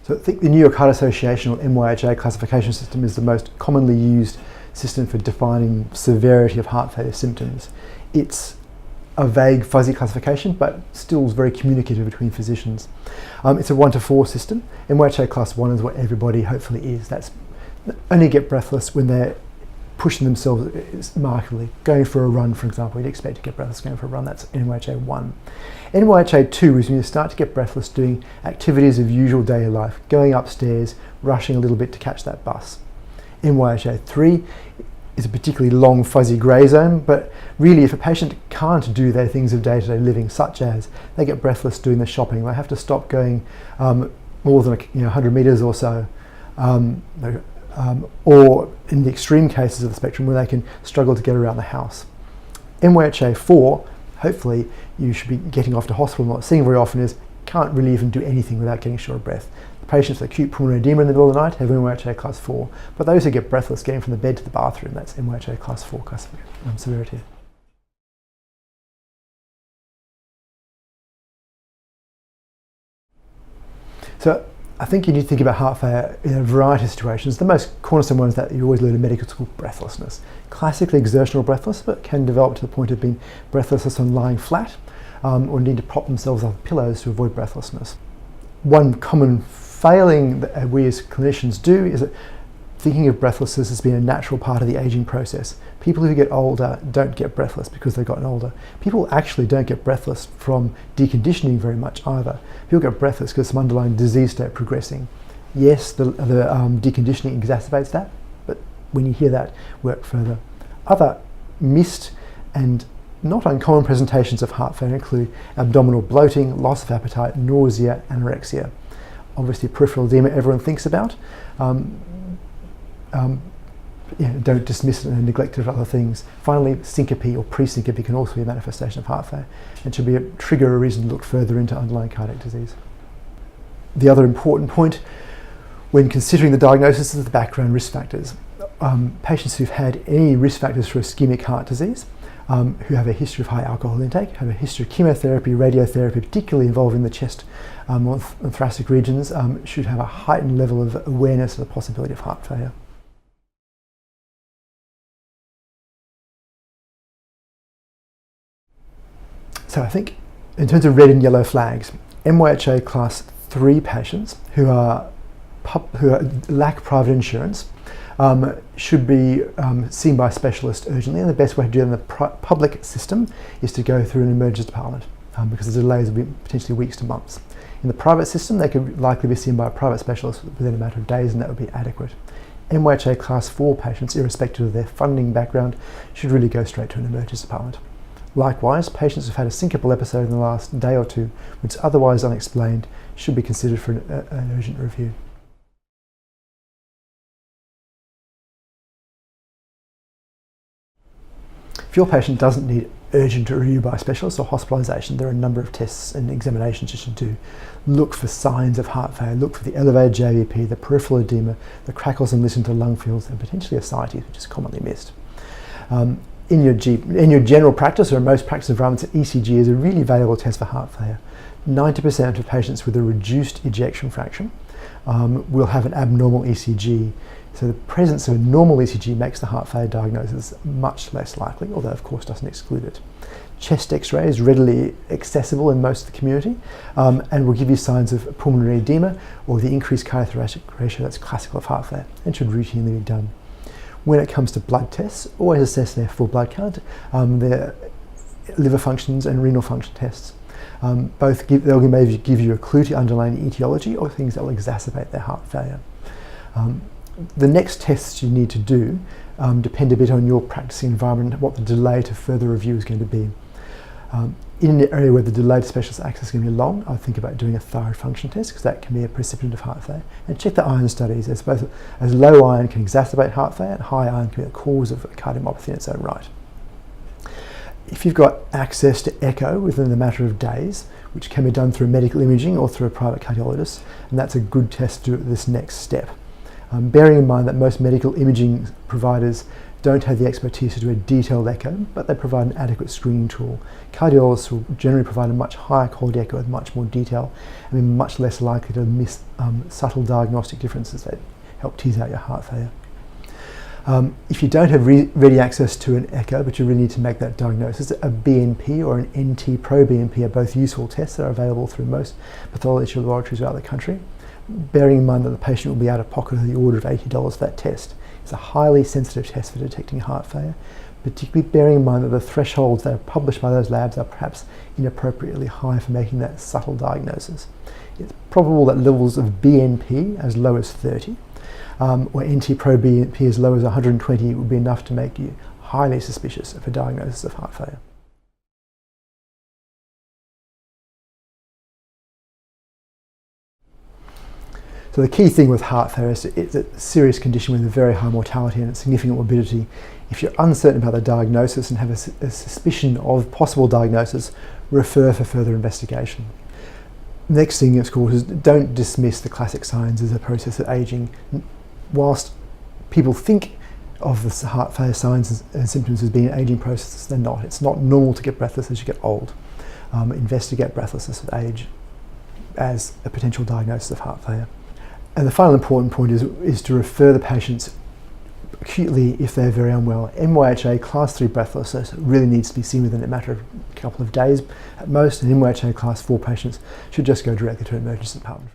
So I think the New York Heart Association, or NYHA classification system, is the most commonly used system for defining severity of heart failure symptoms. It's a vague, fuzzy classification, but still is very communicative between physicians. It's a 1 to 4 system. NYHA class 1 is what everybody hopefully is. That's only get breathless when they're pushing themselves markedly. Going for a run, for example, you'd expect to get breathless going for a run. That's NYHA 1. NYHA 2 is when you start to get breathless doing activities of usual daily life, going upstairs, rushing a little bit to catch that bus. NYHA 3 is a particularly long, fuzzy grey zone, but really if a patient can't do their things of day-to-day living, such as they get breathless doing the shopping, they have to stop going more than 100 metres or so, or in the extreme cases of the spectrum where they can struggle to get around the house. NYHA 4, hopefully you should be getting off to hospital, not seeing very often, is can't really even do anything without getting short of breath. Patients with acute pulmonary edema in the middle of the night have NYHA class 4, but those who get breathless getting from the bed to the bathroom, that's NYHA class 4 severity. So I think you need to think about heart failure in a variety of situations. The most cornerstone one is that you always learn in medical school, breathlessness. Classically exertional breathless, but can develop to the point of being breathlessness on lying flat, or need to prop themselves off pillows to avoid breathlessness. One common failing that we as clinicians do is that thinking of breathlessness as being a natural part of the aging process. People who get older don't get breathless because they've gotten older. People actually don't get breathless from deconditioning very much either. People get breathless because some underlying disease state progressing. Yes, the deconditioning exacerbates that, but when you hear that, work further. Other missed and not uncommon presentations of heart failure include abdominal bloating, loss of appetite, nausea, anorexia. Obviously peripheral edema everyone thinks about. Don't dismiss it and neglect it of other things. Finally, syncope or pre-syncope can also be a manifestation of heart failure and should be a trigger or a reason to look further into underlying cardiac disease. The other important point when considering the diagnosis is the background risk factors. Patients who've had any risk factors for ischemic heart disease, who have a history of high alcohol intake, have a history of chemotherapy, radiotherapy, particularly involving the chest and thoracic regions, should have a heightened level of awareness of the possibility of heart failure. So I think in terms of red and yellow flags, NYHA class 3 patients who lack private insurance should be seen by a specialist urgently, and the best way to do it in the public system is to go through an emergency department because the delays will be potentially weeks to months. In the private system, they could likely be seen by a private specialist within a matter of days, and that would be adequate. NYHA class 4 patients, irrespective of their funding background, should really go straight to an emergency department. Likewise, patients who've had a syncopal episode in the last day or two, which is otherwise unexplained, should be considered for an urgent review. If your patient doesn't need urgent review by a specialist or hospitalisation, there are a number of tests and examinations you should do. Look for signs of heart failure, look for the elevated JVP, the peripheral edema, the crackles and listen to lung fields, and potentially ascites, which is commonly missed. In your general practice or in most practice environments, ECG is a really valuable test for heart failure. 90% of patients with a reduced ejection fraction will have an abnormal ECG. So the presence of a normal ECG makes the heart failure diagnosis much less likely, although of course doesn't exclude it. Chest X-ray is readily accessible in most of the community and will give you signs of pulmonary edema or the increased cardiothoracic ratio that's classical of heart failure and should routinely be done. When it comes to blood tests, always assess their full blood count, their liver functions and renal function tests. They'll maybe give you a clue to underlying etiology or things that will exacerbate their heart failure. The next tests you need to do depend a bit on your practicing environment and what the delay to further review is going to be. In an area where the delay to specialist access is going to be long, I think about doing a thyroid function test because that can be a precipitant of heart failure. And check the iron studies, as low iron can exacerbate heart failure and high iron can be the cause of cardiomyopathy in its own right. If you've got access to echo within a matter of days, which can be done through medical imaging or through a private cardiologist, and that's a good test to do at this next step. Bearing in mind that most medical imaging providers don't have the expertise to do a detailed echo, but they provide an adequate screening tool. Cardiologists will generally provide a much higher quality echo with much more detail and be much less likely to miss subtle diagnostic differences that help tease out your heart failure. If you don't have ready access to an echo, but you really need to make that diagnosis, a BNP or an NT-proBNP are both useful tests that are available through most pathology laboratories around the country. Bearing in mind that the patient will be out of pocket of the order of $80 for that test. It's a highly sensitive test for detecting heart failure, particularly bearing in mind that the thresholds that are published by those labs are perhaps inappropriately high for making that subtle diagnosis. It's probable that levels of BNP as low as 30 or NT-proBNP as low as 120 would be enough to make you highly suspicious of a diagnosis of heart failure. So the key thing with heart failure is it's a serious condition with a very high mortality and significant morbidity. If you're uncertain about the diagnosis and have a suspicion of possible diagnosis, refer for further investigation. Next thing, of course, is don't dismiss the classic signs as a process of aging. Whilst people think of the heart failure signs and symptoms as being an aging process, they're not. It's not normal to get breathless as you get old. Investigate breathlessness with age as a potential diagnosis of heart failure. And the final important point is to refer the patients acutely if they're very unwell. NYHA class 3 breathlessness really needs to be seen within a matter of a couple of days at most, and NYHA class 4 patients should just go directly to an emergency department.